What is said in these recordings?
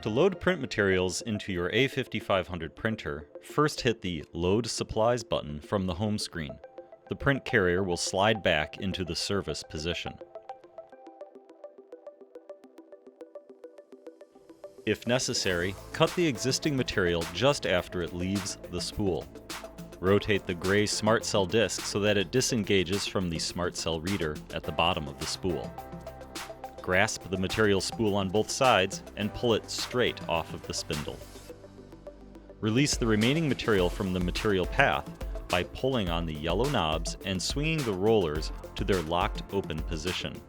To load print materials into your A5500 printer, first hit the Load Supplies button from the home screen. The print carrier will slide back into the service position. If necessary, cut the existing material just after it leaves the spool. Rotate the gray Smart Cell disc so that it disengages from the Smart Cell reader at the bottom of the spool. Grasp the material spool on both sides and pull it straight off of the spindle. Release the remaining material from the material path by pulling on the yellow knobs and swinging the rollers to their locked open position.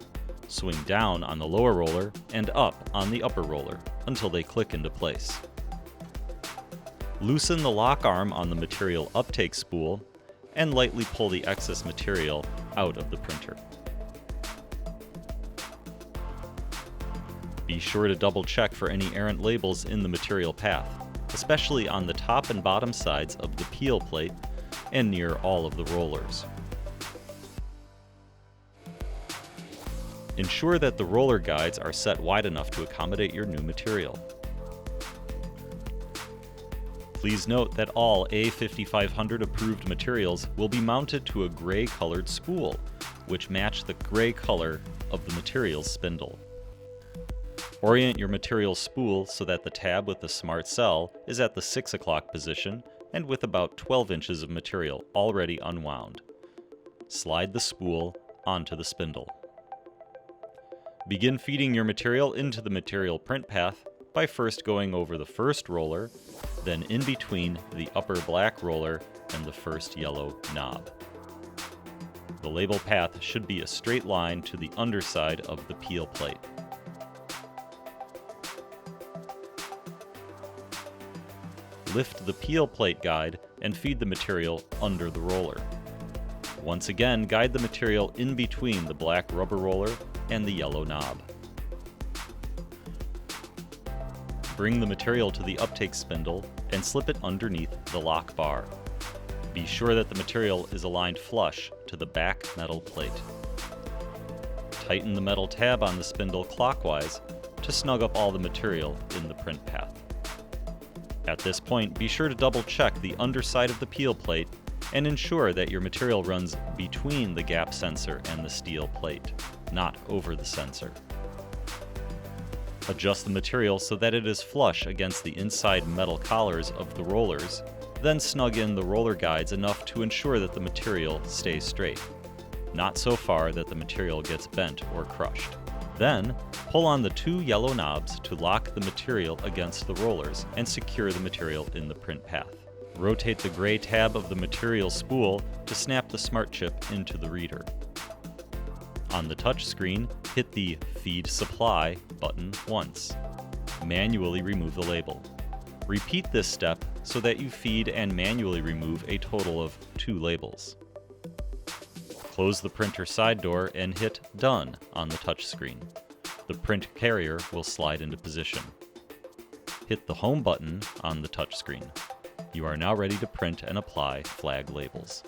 Swing down on the lower roller and up on the upper roller until they click into place. Loosen the lock arm on the material uptake spool and lightly pull the excess material out of the printer. Be sure to double check for any errant labels in the material path, especially on the top and bottom sides of the peel plate and near all of the rollers. Ensure that the roller guides are set wide enough to accommodate your new material. Please note that all A5500 approved materials will be mounted to a gray colored spool, which match the gray color of the material's spindle. Orient your material spool so that the tab with the Smart Cell is at the 6 o'clock position and with about 12 inches of material already unwound. Slide the spool onto the spindle. Begin feeding your material into the material print path by first going over the first roller, then in between the upper black roller and the first yellow knob. The label path should be a straight line to the underside of the peel plate. Lift the peel plate guide and feed the material under the roller. Once again, guide the material in between the black rubber roller and the yellow knob. Bring the material to the uptake spindle and slip it underneath the lock bar. Be sure that the material is aligned flush to the back metal plate. Tighten the metal tab on the spindle clockwise to snug up all the material in the print path. At this point, be sure to double check the underside of the peel plate and ensure that your material runs between the gap sensor and the steel plate, not over the sensor. Adjust the material so that it is flush against the inside metal collars of the rollers, then snug in the roller guides enough to ensure that the material stays straight, not so far that the material gets bent or crushed. Then, pull on the two yellow knobs to lock the material against the rollers and secure the material in the print path. Rotate the gray tab of the material spool to snap the smart chip into the reader. On the touch screen, hit the Feed Supply button once. Manually remove the label. Repeat this step so that you feed and manually remove a total of 2 labels. Close the printer side door and hit Done on the touch screen. The print carrier will slide into position. Hit the Home button on the touch screen. You are now ready to print and apply flag labels.